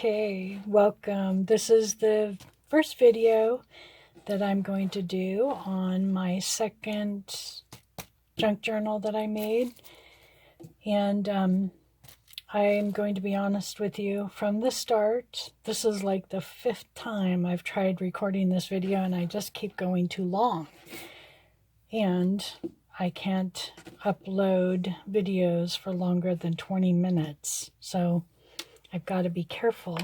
Okay, welcome. This is the first video that I'm going to do on my second junk journal that I made. And I am going to be honest with you from the start. This is like the 5th time I've tried recording this video and I just keep going too long. And I can't upload videos for longer than 20 minutes. So I've got to be careful.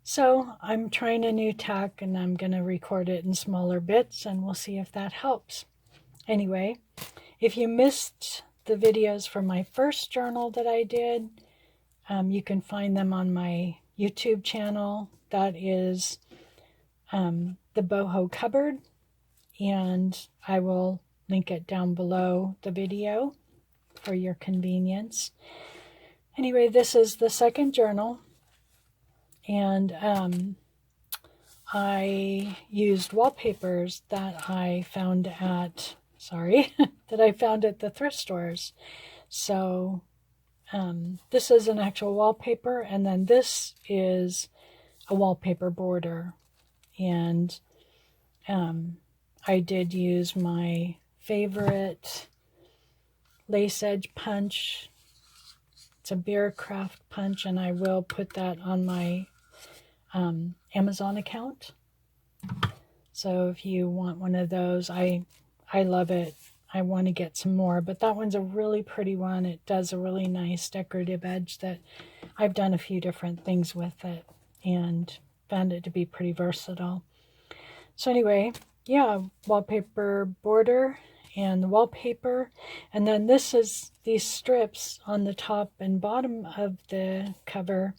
So I'm trying a new tack and I'm going to record it in smaller bits and we'll see if that helps. Anyway, if you missed the videos for my first journal that I did, you can find them on my YouTube channel. That is the Boho Cupboard, and I will link it down below the video for your convenience. Anyway, this is the second journal, and I used wallpapers that I found at, that I found at the thrift stores. So this is an actual wallpaper, and then this is a wallpaper border. And I did use my favorite lace edge punch. It's a Bearcraft punch, and I will put that on my Amazon account. So if you want one of those, I love it. I want to get some more, but that one's a really pretty one. It does a really nice decorative edge that I've done a few different things with it and found it to be pretty versatile. So anyway, yeah, wallpaper border and the wallpaper, and then this is these strips on the top and bottom of the cover.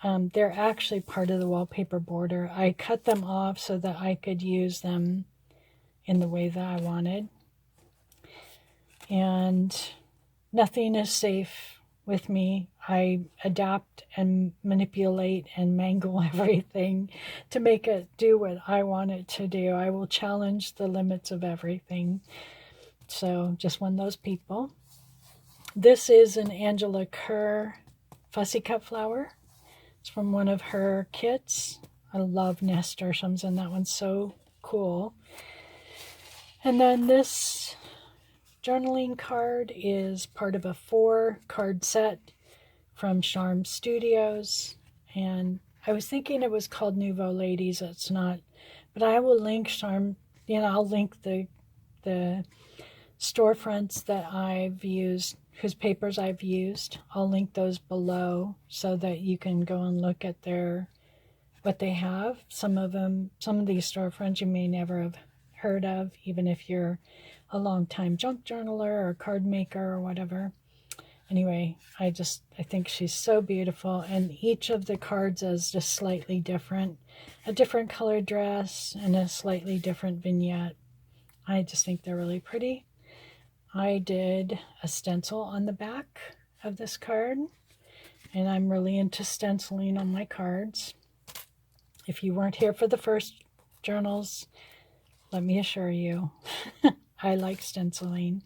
They're actually part of the wallpaper border. I cut them off so that I could use them in the way that I wanted. And nothing is safe with me. I adapt and manipulate and mangle everything to make it do what I want it to do. I will challenge the limits of everything. So just one of those people. This is an Angela Kerr fussy cut flower. It's from one of her kits. I love nasturtiums, and that one's so cool. And then this journaling card is part of a 4-card set from Charm Studios, and I was thinking it was called Nouveau Ladies. It's not, but I will link Charm. I'll link the storefronts that I've used, whose papers I've used. I'll link those below so that you can go and look at what they have. Some of these storefronts you may never have heard of, even if you're a long-time junk journaler or card maker or whatever. Anyway, I think she's so beautiful, and each of the cards is just slightly different. A different colored dress and a slightly different vignette. I just think they're really pretty. I did a stencil on the back of this card, and I'm really into stenciling on my cards. If you weren't here for the first journals, let me assure you, I like stenciling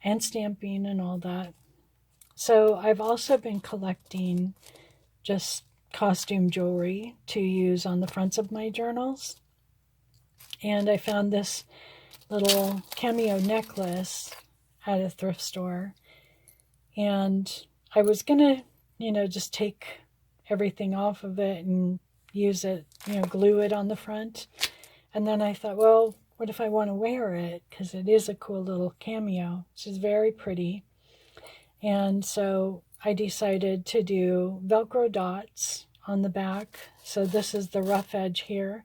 and stamping and all that. So I've also been collecting just costume jewelry to use on the fronts of my journals. And I found this little cameo necklace at a thrift store. And I was going to, just take everything off of it and use it, glue it on the front. And then I thought, well, what if I want to wear it? Because it is a cool little cameo. She's very pretty. And so I decided to do Velcro dots on the back. So this is the rough edge here,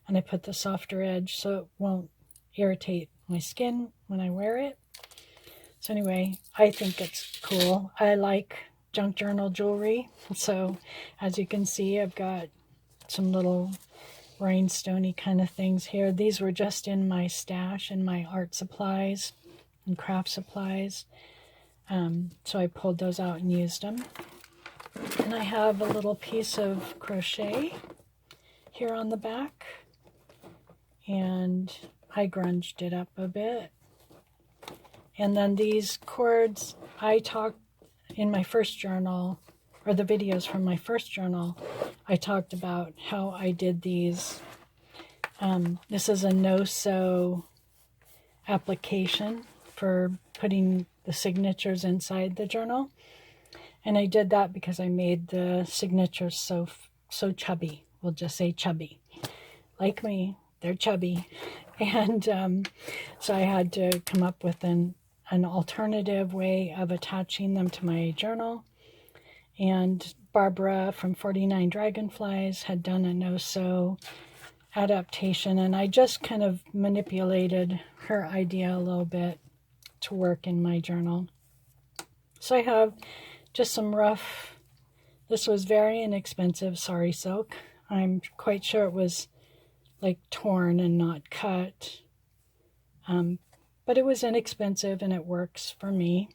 and I put the softer edge so it won't irritate my skin when I wear it. So anyway, I think it's cool. I like junk journal jewelry. So as you can see, I've got some little rhinestone-y kind of things here. These were just in my stash and my art supplies and craft supplies. So I pulled those out and used them. And I have a little piece of crochet here on the back, and I grunged it up a bit. And then these cords, I talked in my first journal or the videos from my first journal, I talked about how I did these. This is a no-sew application for putting the signatures inside the journal. And I did that because I made the signatures so chubby. We'll just say chubby. Like me, they're chubby. And so I had to come up with an alternative way of attaching them to my journal. And Barbara from 49 Dragonflies had done a no-sew adaptation, and I just kind of manipulated her idea a little bit to work in my journal. So I have just some rough, this was very inexpensive sari silk. I'm quite sure it was like torn and not cut, but it was inexpensive and it works for me.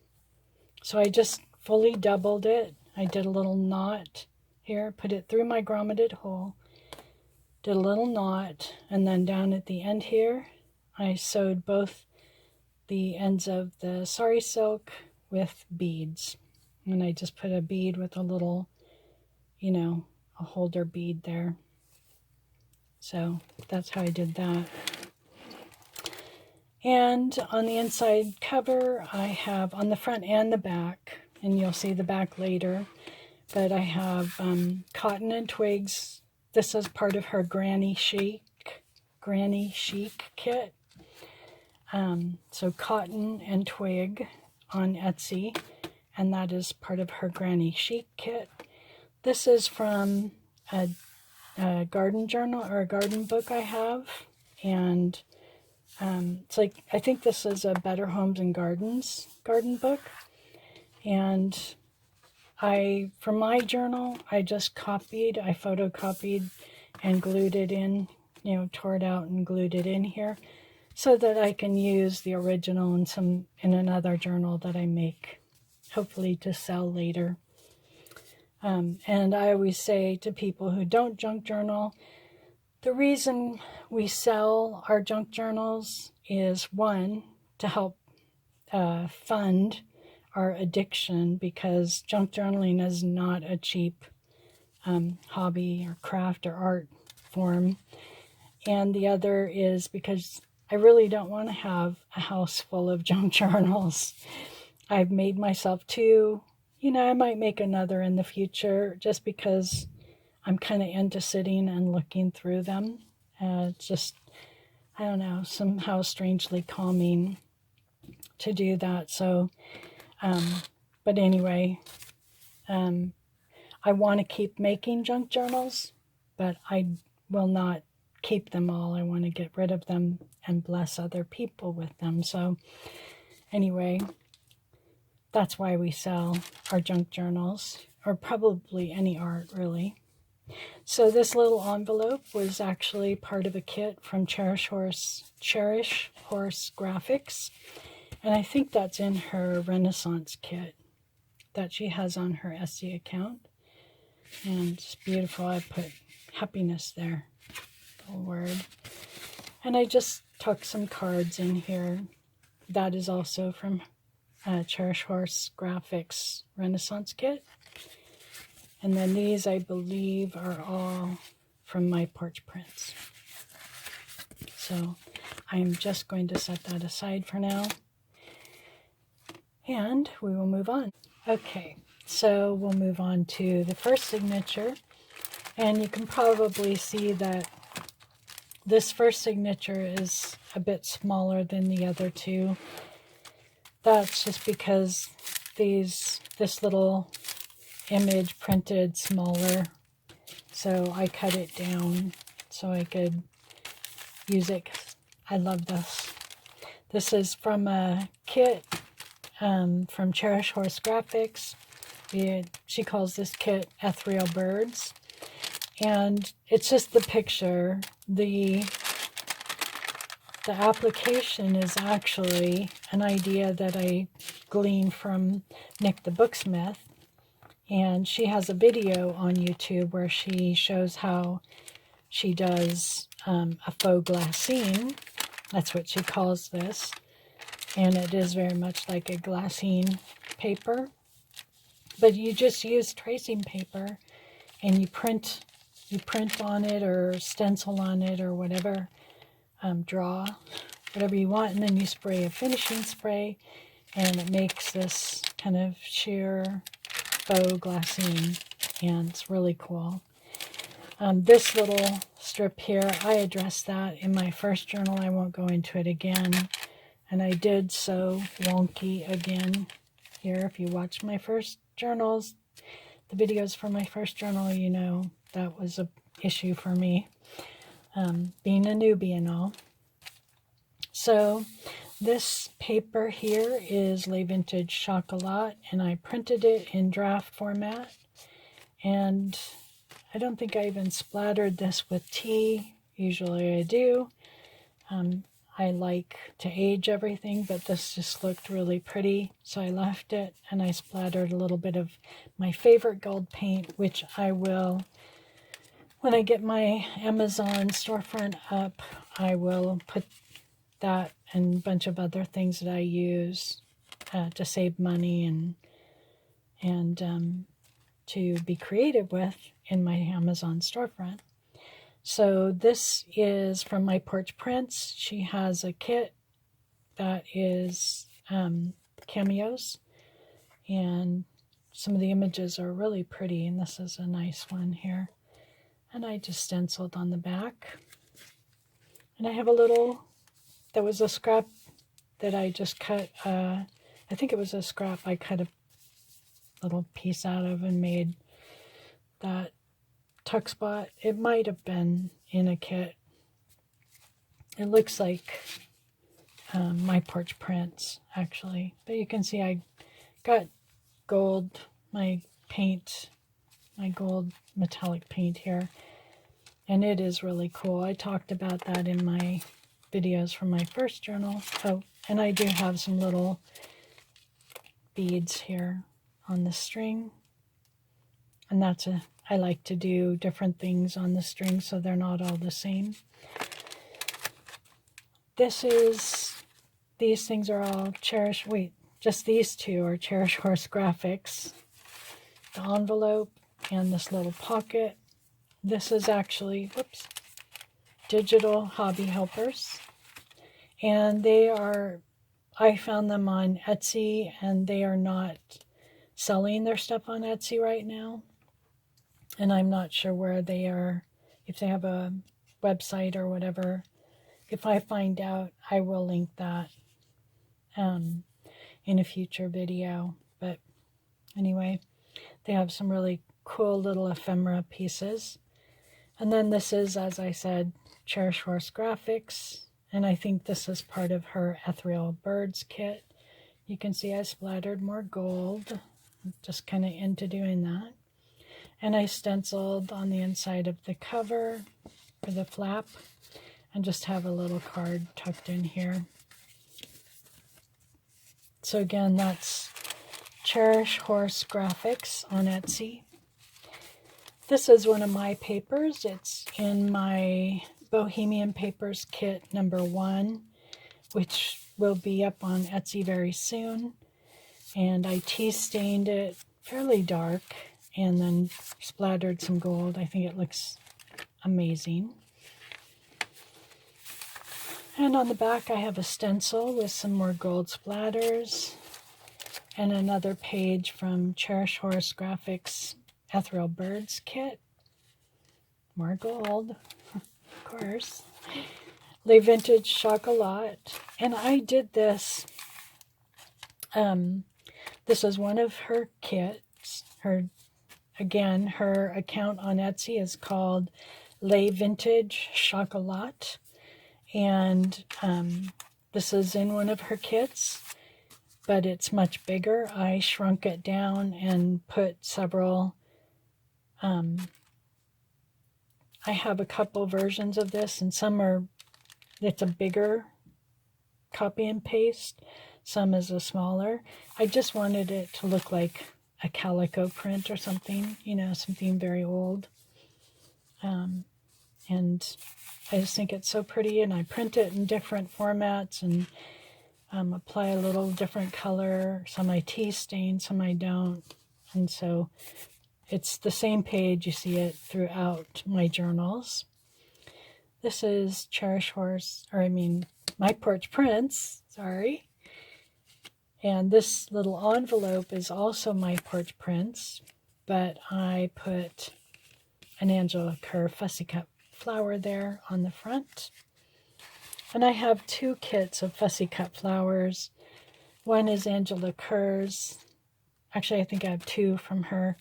So I just fully doubled it. I did a little knot here, put it through my grommeted hole, did a little knot, and then down at the end here, I sewed both the ends of the sari silk with beads. And I just put a bead with a little, you know, a holder bead there. So that's how I did that. And on the inside cover, I have on the front and the back, and you'll see the back later, but I have cotton and twigs. This is part of her Granny Chic kit. So cotton and twig on Etsy, and that is part of her Granny Chic kit. This is from a garden journal or a garden book I have, and it's like, I think this is a Better Homes and Gardens garden book, and for my journal, I just I photocopied and glued it in, you know, tore it out and glued it in here so that I can use the original in another journal that I make, hopefully to sell later. And I always say to people who don't junk journal, the reason we sell our junk journals is, one, to help fund our addiction, because junk journaling is not a cheap hobby or craft or art form. And the other is because I really don't want to have a house full of junk journals. I've made myself two. You know, I might make another in the future just because I'm kind of into sitting and looking through them. It's just, I don't know, somehow strangely calming to do that. So, but anyway, I want to keep making junk journals, but I will not keep them all. I want to get rid of them and bless other people with them. So anyway, that's why we sell our junk journals, or probably any art, really. So this little envelope was actually part of a kit from Cherish Horse Graphics, and I think that's in her Renaissance kit that she has on her Etsy account. And it's beautiful. I put happiness there, full word. And I just tucked some cards in here. That is also from Cherish Horse Graphics Renaissance kit. And then these, I believe, are all from my porch prints. So I'm just going to set that aside for now. And we will move on. Okay, so we'll move on to the first signature. And you can probably see that this first signature is a bit smaller than the other two. That's just because this little image printed smaller, so I cut it down so I could use it. I love this. This is from a kit from Cherish Horse Graphics. She calls this kit Ethereal Birds, and it's just the picture. The application is actually an idea that I gleaned from Nick the Booksmith. And she has a video on YouTube where she shows how she does a faux glassine. That's what she calls this. And it is very much like a glassine paper. But you just use tracing paper and you print on it or stencil on it or whatever, draw whatever you want, and then you spray a finishing spray, and it makes this kind of sheer faux glassine, and it's really cool. This little strip here, I addressed that in my first journal. I won't go into it again. And I did so wonky again here. If you watch my first journals, the videos for my first journal, you know that was a issue for me, being a newbie and all. So this paper here is Le Vintage Chocolat, and I printed it in draft format. And I don't think I even splattered this with tea. Usually I do. I like to age everything, but this just looked really pretty, so I left it, and I splattered a little bit of my favorite gold paint, which I will, when I get my Amazon storefront up, I will put that and a bunch of other things that I use to save money and to be creative with in my Amazon storefront. So this is from My Porch Prints. She has a kit that is cameos, and some of the images are really pretty, and this is a nice one here. And I just stenciled on the back. And I have a little, that was a scrap that I just cut, I think it was a scrap I cut a little piece out of and made that tuck spot. It might have been in a kit. It looks like My Porch Prints, actually. But you can see I got gold, my paint, my gold metallic paint here. And it is really cool. I talked about that in my videos from my first journal. Oh, and I do have some little beads here on the string. And I like to do different things on the string so they're not all the same. These things are all just these two are Cherish Horse Graphics. The envelope and this little pocket. This is actually, Digital Hobby Helpers. And I found them on Etsy, and they are not selling their stuff on Etsy right now. And I'm not sure where they are, if they have a website or whatever. If I find out, I will link that in a future video. But anyway, they have some really cool little ephemera pieces. And then this is, as I said, Cherish Horse Graphics. And I think this is part of her Ethereal Birds kit. You can see I splattered more gold. I'm just kind of into doing that. And I stenciled on the inside of the cover for the flap, and just have a little card tucked in here. So again, that's Cherish Horse Graphics on Etsy. This is one of my papers. It's in my Bohemian Papers kit number 1, which will be up on Etsy very soon. And I tea stained it fairly dark and then splattered some gold. I think it looks amazing. And on the back I have a stencil with some more gold splatters and another page from Cherish Horse Graphics Ethereal Birds kit. More gold, of course. Le Vintage Chocolat. And I did this. This is one of her kits. Her account on Etsy is called Le Vintage Chocolat. And this is in one of her kits, but it's much bigger. I shrunk it down and put several. I have a couple versions of this, and it's a bigger copy and paste. Some is a smaller. I just wanted it to look like a calico print or something, something very old. And I just think it's so pretty, and I print it in different formats and apply a little different color. Some I tea stain, some I don't. And so it's the same page. You see it throughout my journals. This is Cherish Horse, My Porch Prince, sorry. And this little envelope is also My Porch Prince, but I put an Angela Kerr fussy cut flower there on the front. And I have 2 kits of fussy cut flowers. One is Angela Kerr's. Actually, I think I have 2 from her.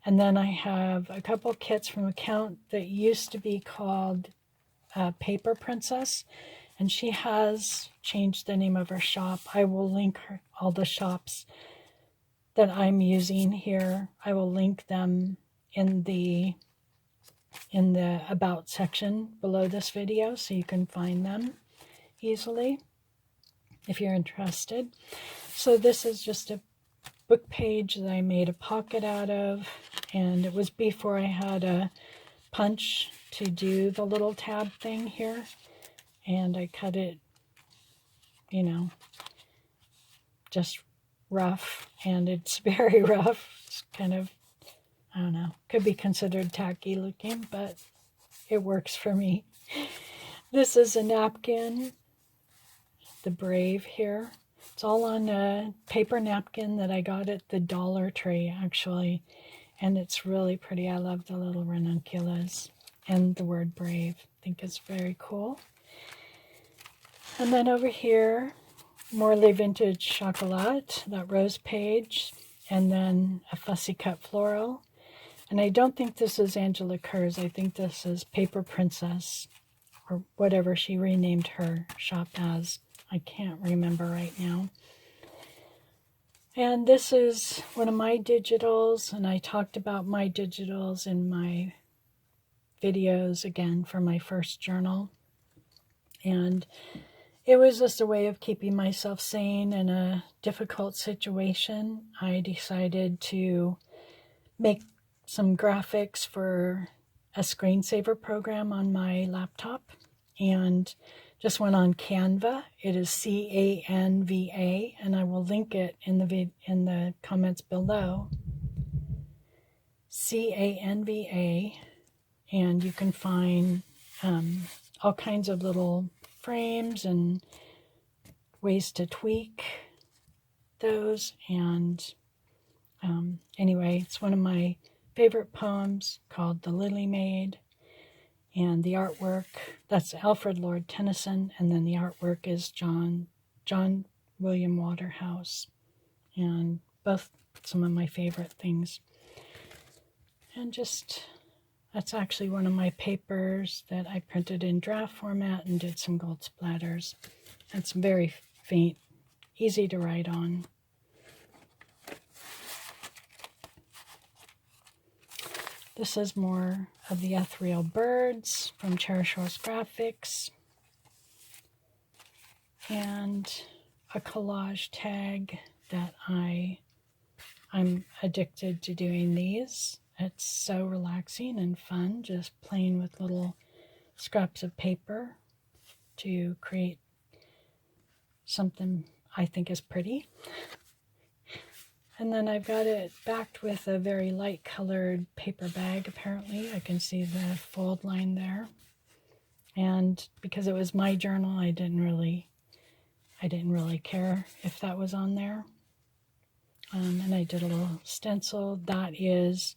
And then I have a couple kits from an account that used to be called Paper Princess. And she has changed the name of her shop. I will link all the shops that I'm using here. I will link them in the About section below this video, so you can find them easily if you're interested. So this is just a book page that I made a pocket out of, and it was before I had a punch to do the little tab thing here, and I cut it, just rough, and it's very rough. It's kind of, I don't know, could be considered tacky looking, but it works for me. This is a napkin, the Brave here. It's all on a paper napkin that I got at the Dollar Tree, actually, and it's really pretty. I love the little ranunculus and the word Brave. I think it's very cool. And then over here, Morley Vintage Chocolat, that rose page, and then a fussy cut floral. And I don't think this is Angela Kerr's. I think this is Paper Princess, or whatever she renamed her shop as. I can't remember right now. And this is one of my digitals, and I talked about my digitals in my videos again for my first journal. And it was just a way of keeping myself sane in a difficult situation. I decided to make some graphics for a screensaver program on my laptop, and just went on Canva. It is C-A-N-V-A, and I will link it in the comments below. C-A-N-V-A, and you can find all kinds of little frames and ways to tweak those. And anyway, it's one of my favorite poems called The Lily Maid. And the artwork, that's Alfred Lord Tennyson, and then the artwork is John William Waterhouse. And both some of my favorite things. And that's actually one of my papers that I printed in draft format and did some gold splatters. It's very faint, easy to write on. This is more of the Ethereal Birds from Cherish Horse Graphics. And a collage tag that I'm addicted to doing these. It's so relaxing and fun, just playing with little scraps of paper to create something I think is pretty. And then I've got it backed with a very light colored paper bag, apparently. I can see the fold line there. And because it was my journal, I didn't really care if that was on there. And I did a little stencil. That is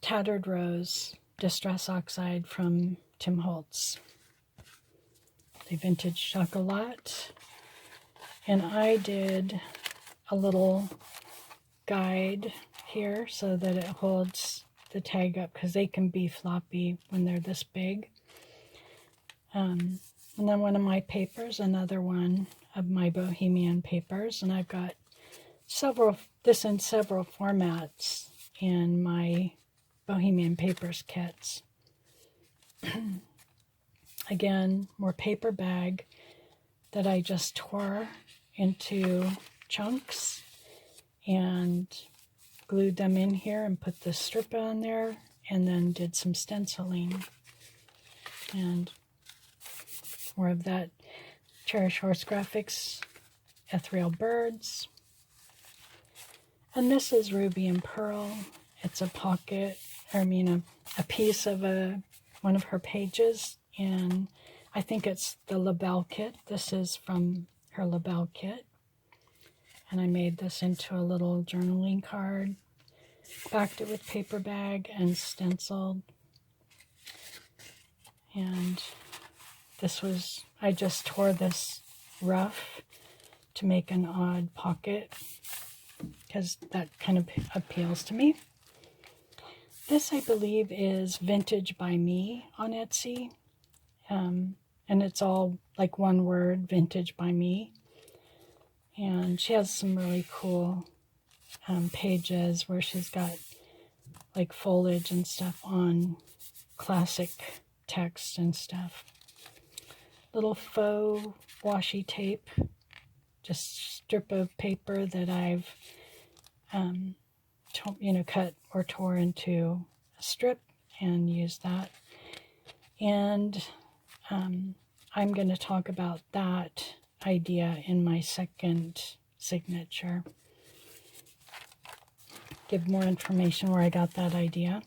Tattered Rose Distress Oxide from Tim Holtz. The Vintage Chocolat. And I did a little guide here so that it holds the tag up, because they can be floppy when they're this big. And then one of my papers, another one of my Bohemian papers, and I've got this in several formats in my Bohemian Papers kits. Again, more paper bag that I just tore into chunks and glued them in here and put the strip on there, and then did some stenciling. And more of that Cherish Horse Graphics Ethereal Birds. And this is Ruby and Pearl. It's a pocket, or I mean a piece of one of her pages, and I think it's the label kit. This is from her label kit. And I made this into a little journaling card, backed it with paper bag and stenciled. And this was, I just tore this rough to make an odd pocket because that kind of appeals to me. This, I believe, is Vintage by Me on Etsy. And it's all like one word, Vintage by Me. And she has some really cool pages where she's got like foliage and stuff on classic text and stuff. Little faux washi tape, just strip of paper that I've cut or tore into a strip and use that. And I'm going to talk about that idea in my second signature. Give more information where I got that idea.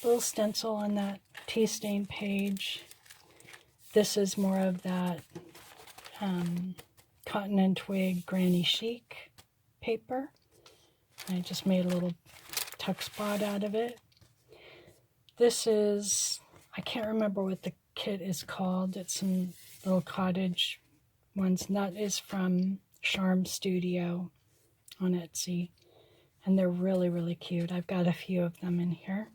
Little stencil on that tea stain page. This is more of that cotton and twig granny chic paper. I just made a little tuck spot out of it. This is, I can't remember what the kit is called. It's some little cottage ones. And that is from Charm Studio on Etsy. And they're really, really cute. I've got a few of them in here.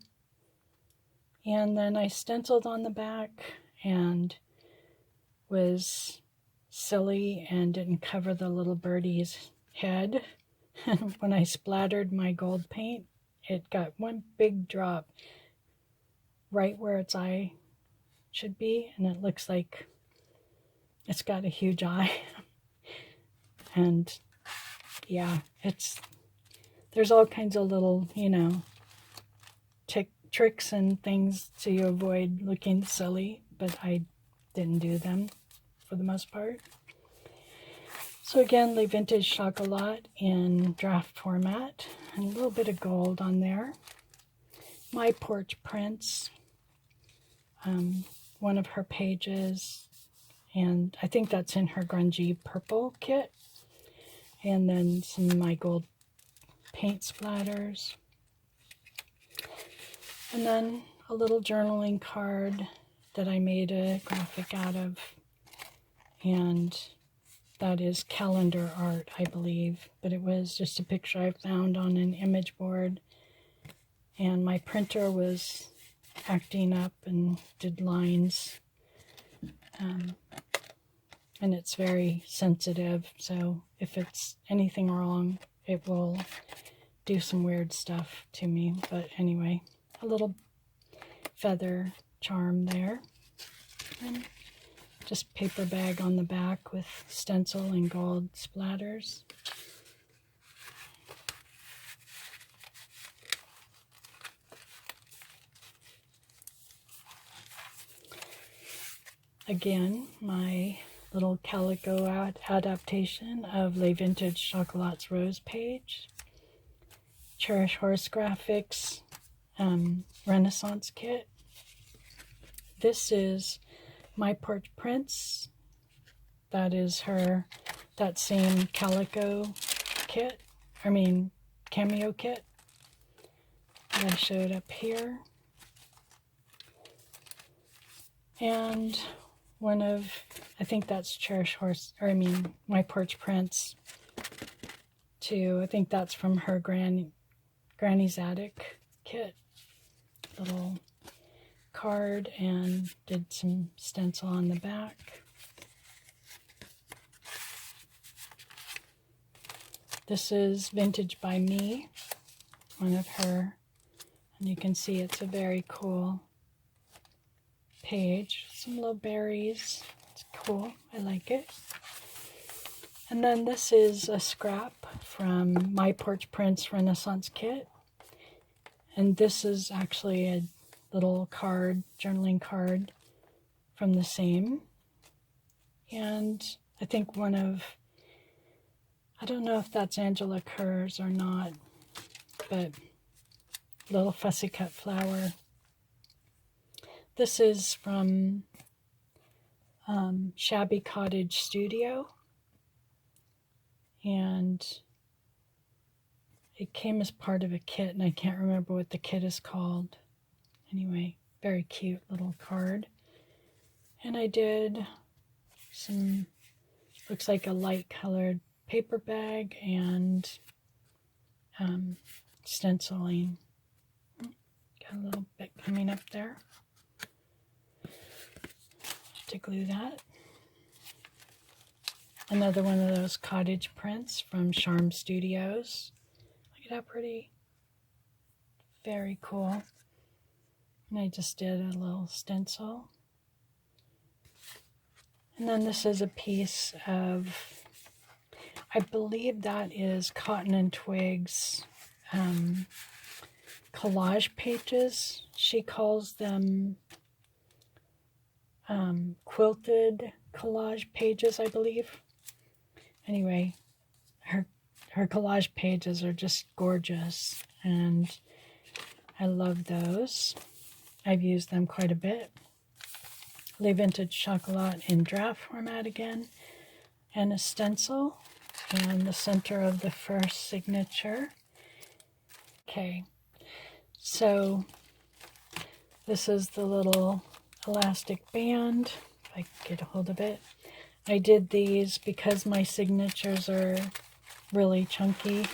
And then I stenciled on the back and was silly and didn't cover the little birdie's head. And when I splattered my gold paint, it got one big drop right where its eye should be. And it looks like it's got a huge eye. And yeah, there's all kinds of little, tricks and things to avoid looking silly, but I didn't do them for the most part. So again, the Vintage Chocolat in draft format, and a little bit of gold on there. My Porch Prints, one of her pages, and I think that's in her grungy purple kit. And then some of my gold paint splatters. And then a little journaling card that I made a graphic out of. And that is calendar art, I believe. But it was just a picture I found on an image board. And my printer was acting up and did lines. And it's very sensitive, so if it's anything wrong, it will do some weird stuff to me. But anyway, a little feather charm there. And just paper bag on the back with stencil and gold splatters. Again, my little calico adaptation of Les Vintage Chocolat's Rose page. Cherish Horse Graphics Renaissance kit. This is My Porch Prints. That is that same calico kit, cameo kit that I showed up here. And I think that's My Porch Prints too. I think that's from her Granny's Attic kit. Little card and did some stencil on the back. This is Vintage by Me, one of her, and you can see it's a very cool page. Some little berries. It's cool. I like it. And then this is a scrap from My Porch Prints Renaissance kit. And this is actually a little journaling card from the same. And I think I don't know if that's Angela Kerr's or not, but little fussy cut flower. This is from Shabby Cottage Studio, and it came as part of a kit, and I can't remember what the kit is called. Anyway, very cute little card. And I did some, looks like a light colored paper bag and stenciling. Got a little bit coming up there. To glue that. Another one of those cottage prints from Charm Studios. Look at how pretty. Very cool. And I just did a little stencil. And then this is a piece of, I believe that is Cotton and Twigs collage pages. She calls them quilted collage pages, I believe. Anyway, her collage pages are just gorgeous, and I love those. I've used them quite a bit. Le Vintage Chocolat in draft format again, and a stencil, and the center of the first signature. Okay, so this is the little elastic band, if I can get a hold of it. I did these because my signatures are really chunky.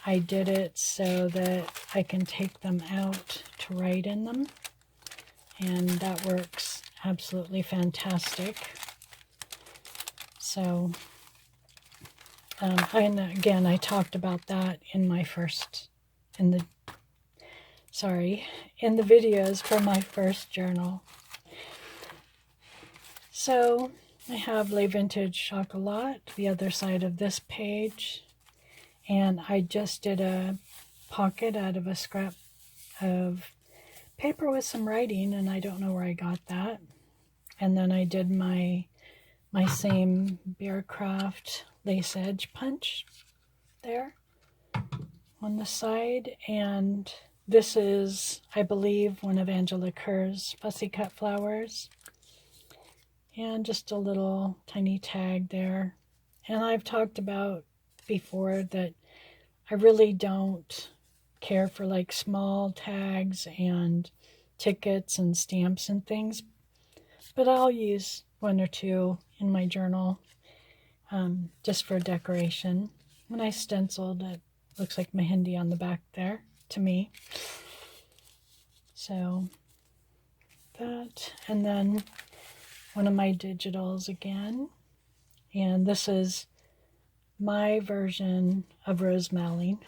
I did it so that I can take them out to write in them, and that works absolutely fantastic. So, and again, I talked about that in my in the videos for my first journal. So I have Le Vintage Chocolat, the other side of this page, and I just did a pocket out of a scrap of paper with some writing, and I don't know where I got that. And then I did my same Bearcraft lace edge punch there on the side, and this is, I believe, one of Angela Kerr's fussy cut flowers. And just a little tiny tag there. And I've talked about before that I really don't care for like small tags and tickets and stamps and things, but I'll use one or two in my journal just for decoration. When I stenciled, it looks like Mehendi on the back there to me. So that, and then one of my digitals again, and this is my version of Rosemalling.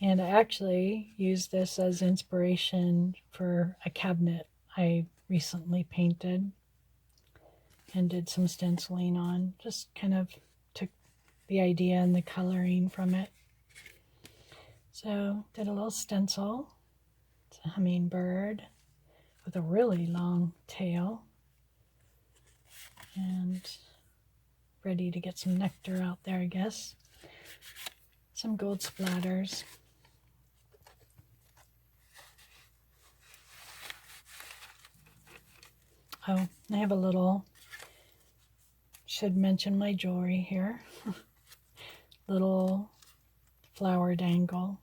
And I actually used this as inspiration for a cabinet I recently painted and did some stenciling on. Just kind of took the idea and the coloring from it. So did a little stencil. It's a hummingbird with a really long tail, and ready to get some nectar out there, I guess. Some gold splatters. Oh, I have a little, should mention my jewelry here. Little flower dangle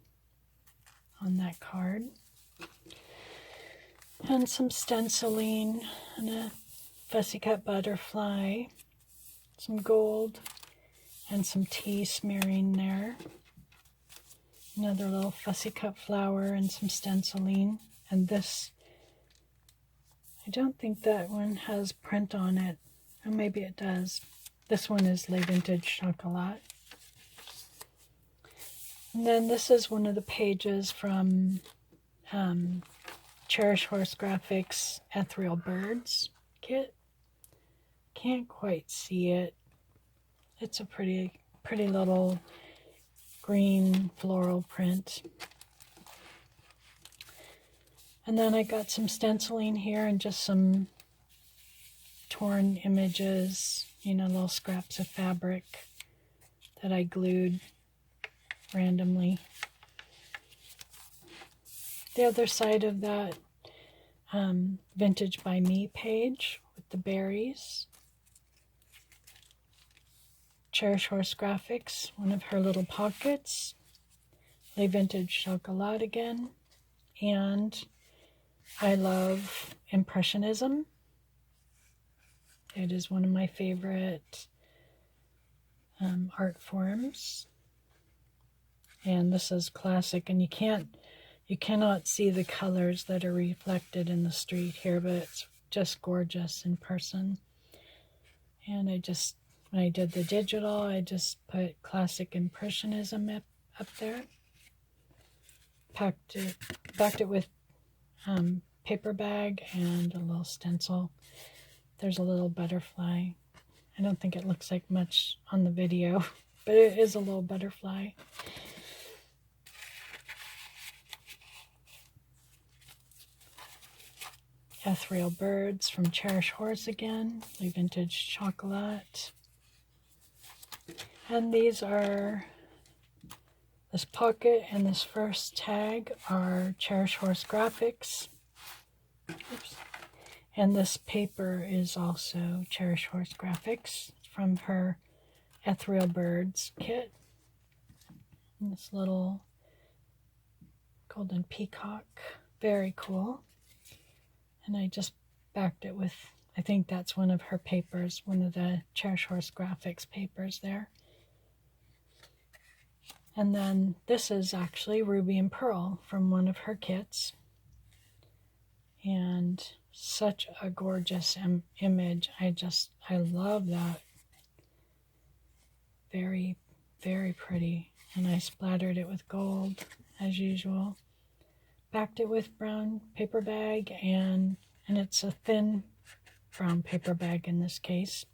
on that card. And some stenciling and a fussy cut butterfly, some gold, and some tea smearing there. Another little fussy cut flower and some stenciling. And this, I don't think that one has print on it. Or maybe it does. This one is Le Vintage Chocolat. And then this is one of the pages from Cherish Horse Graphics Ethereal Birds kit. Can't quite see it. It's a pretty little green floral print. And then I got some stenciling here and just some torn images, little scraps of fabric that I glued randomly the other side of that Vintage by Me page with the berries. Cherish Horse Graphics, one of her little pockets. Les Vintage Chocolat again. And I love Impressionism. It is one of my favorite art forms. And this is classic, and you cannot see the colors that are reflected in the street here, but it's just gorgeous in person. And when I did the digital, I just put classic Impressionism up there. Backed it with paper bag and a little stencil. There's a little butterfly. I don't think it looks like much on the video, but it is a little butterfly. Ethereal Birds from Cherish Horse again. Les Vintage Chocolat. And these are, this pocket and this first tag are Cherish Horse Graphics. Oops. And this paper is also Cherish Horse Graphics from her Ethereal Birds kit. And this little golden peacock, very cool. And I just backed it with, I think that's one of her papers, one of the Cherish Horse Graphics papers there. And then this is actually Ruby and Pearl from one of her kits. And such a gorgeous image. I love that. Very, very pretty. And I splattered it with gold as usual. Backed it with brown paper bag, and it's a thin brown paper bag in this case.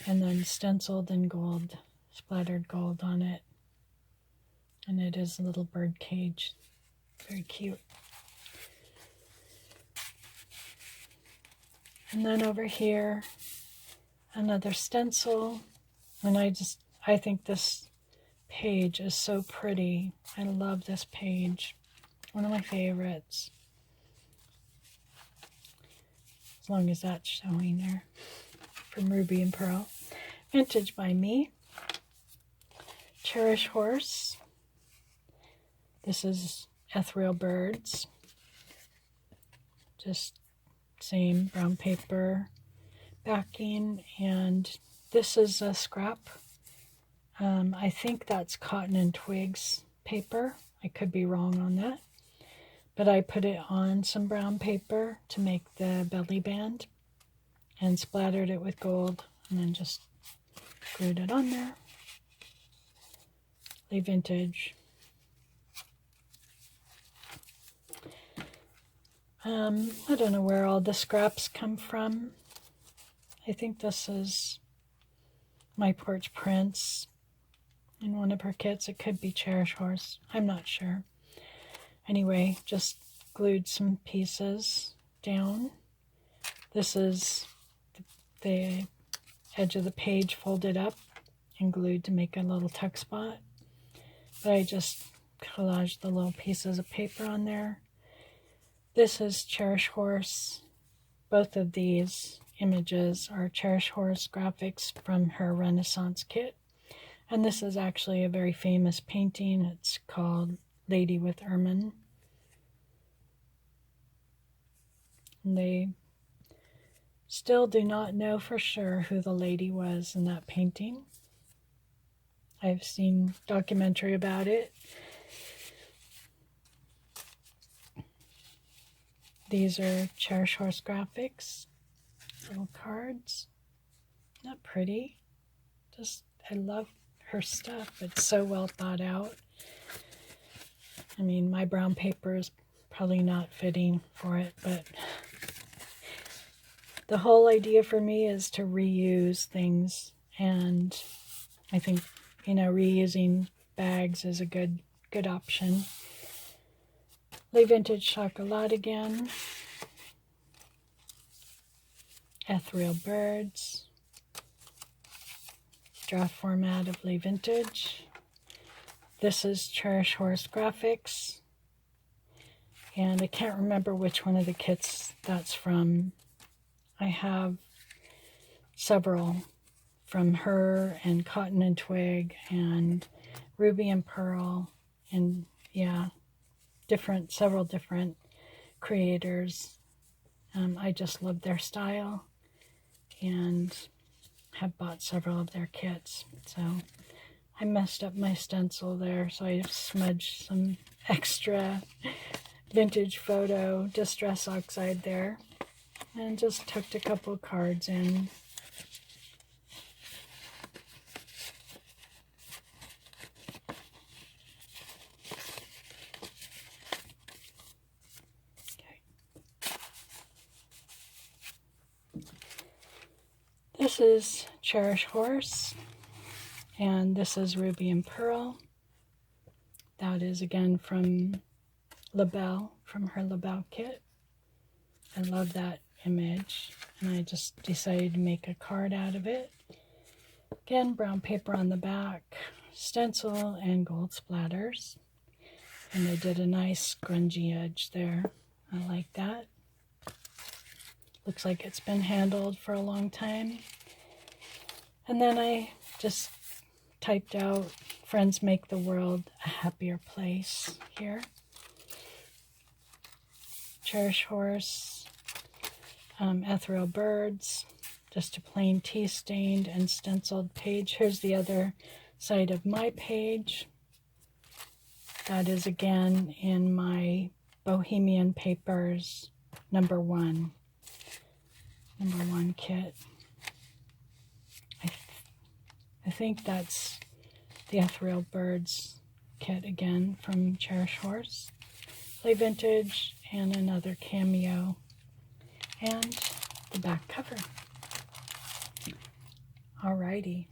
And then stenciled in gold, splattered gold on it. And it is a little bird cage. Very cute. And then over here, another stencil. And I think this page is so pretty. I love this page. One of my favorites. As long as that's showing there. From Ruby and Pearl. Vintage by Me. Cherish Horse. This is Ethereal Birds. Just same brown paper backing, and this is a scrap. I think that's cotton and twigs paper. I could be wrong on that, but I put it on some brown paper to make the belly band and splattered it with gold and then just glued it on there. Les Vintage. I don't know where all the scraps come from. I think this is My Porch Prince in one of her kits. It could be Cherish Horse. I'm not sure. Anyway, just glued some pieces down. This is the edge of the page folded up and glued to make a little tuck spot. But I just collaged the little pieces of paper on there. This is Cherish Horse. Both of these images are Cherish Horse graphics from her Renaissance kit. And this is actually a very famous painting. It's called Lady with Ermine. And they still do not know for sure who the lady was in that painting. I've seen a documentary about it. These are Cherish Horse graphics, little cards. Not pretty. I love her stuff. It's so well thought out. I mean, my brown paper is probably not fitting for it, but the whole idea for me is to reuse things, and I think, reusing bags is a good option. Les Vintage Chocolat again. Ethereal Birds. Draft format of Les Vintage. This is Cherish Horse Graphics. And I can't remember which one of the kits that's from. I have several from her and Cotton and Twig and Ruby and Pearl, and yeah, several different creators. I just love their style and have bought several of their kits. So I messed up my stencil there, so I smudged some extra vintage photo Distress Oxide there and just tucked a couple cards in. This is Cherish Horse, and this is Ruby and Pearl. That is again from LaBelle, from her LaBelle kit. I love that image, and I just decided to make a card out of it. Again, brown paper on the back, stencil, and gold splatters. And I did a nice grungy edge there. I like that. Looks like it's been handled for a long time. And then I just typed out, "Friends make the world a happier place" here. Cherish Horse, Ethereal Birds, just a plain tea-stained and stenciled page. Here's the other side of my page. That is again in my Bohemian Papers number one kit. I think that's the Ethereal Birds kit again from Cherish Horse. Play Vintage and another cameo. And the back cover. Alrighty.